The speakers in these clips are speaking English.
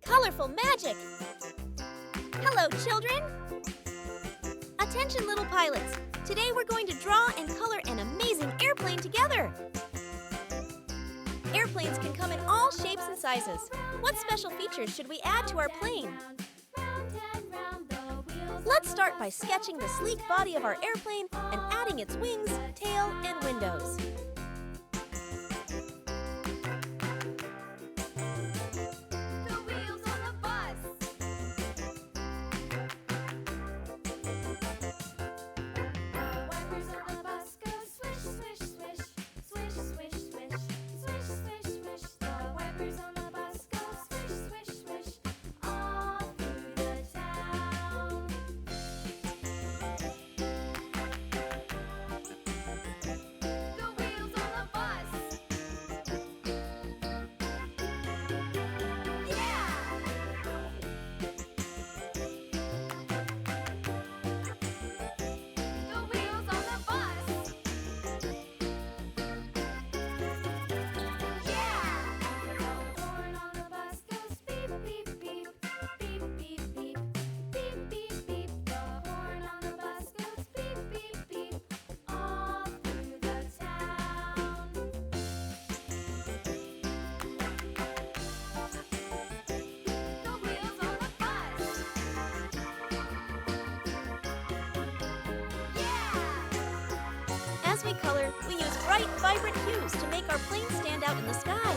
Colorful magic! Hello, children! Attention, little pilots! Today we're going to draw and color an amazing airplane together! Airplanes can come in all shapes and sizes. What special features should we add to our plane? Let's start by sketching the sleek body of our airplane and adding its wings, tail, and windows. As we color, we use bright, vibrant hues to make our plane stand out in the sky.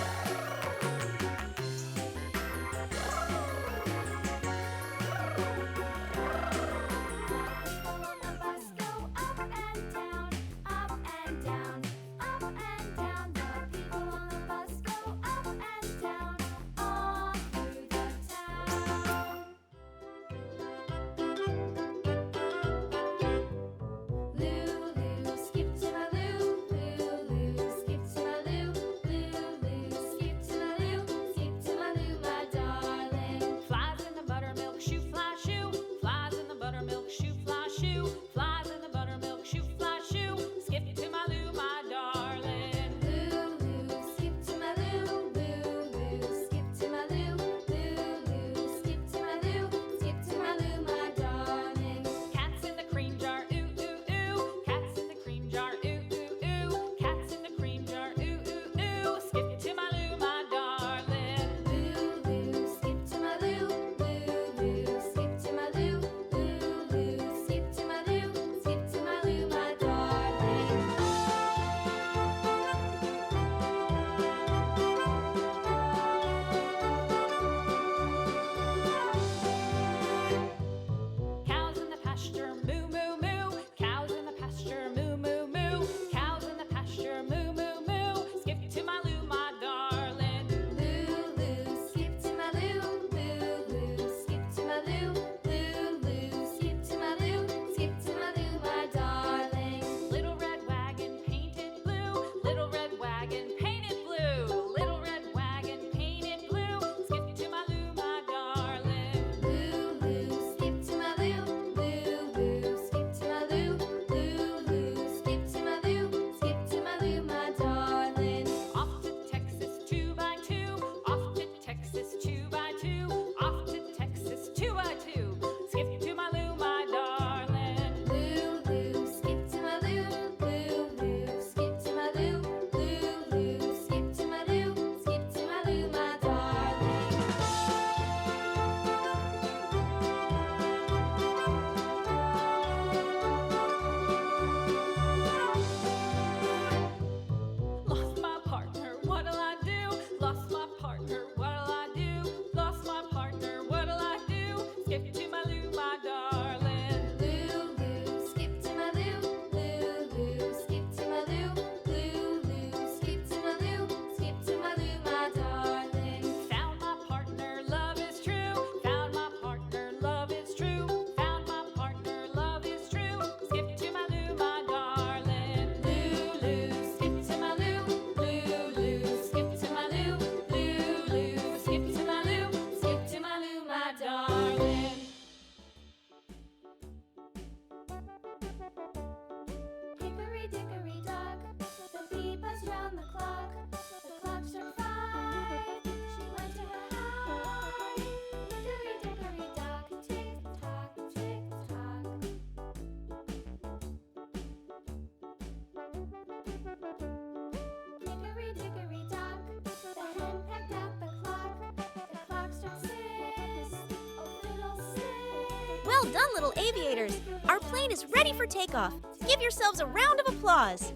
Well done, little aviators! Our plane is ready for takeoff. Give yourselves a round of applause.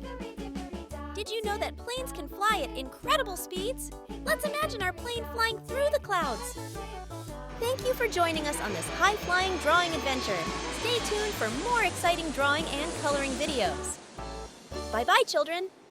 Did you know that planes can fly at incredible speeds? Let's imagine our plane flying through the clouds. Thank you for joining us on this high-flying drawing adventure. Stay tuned for more exciting drawing and coloring videos. Bye-bye, children!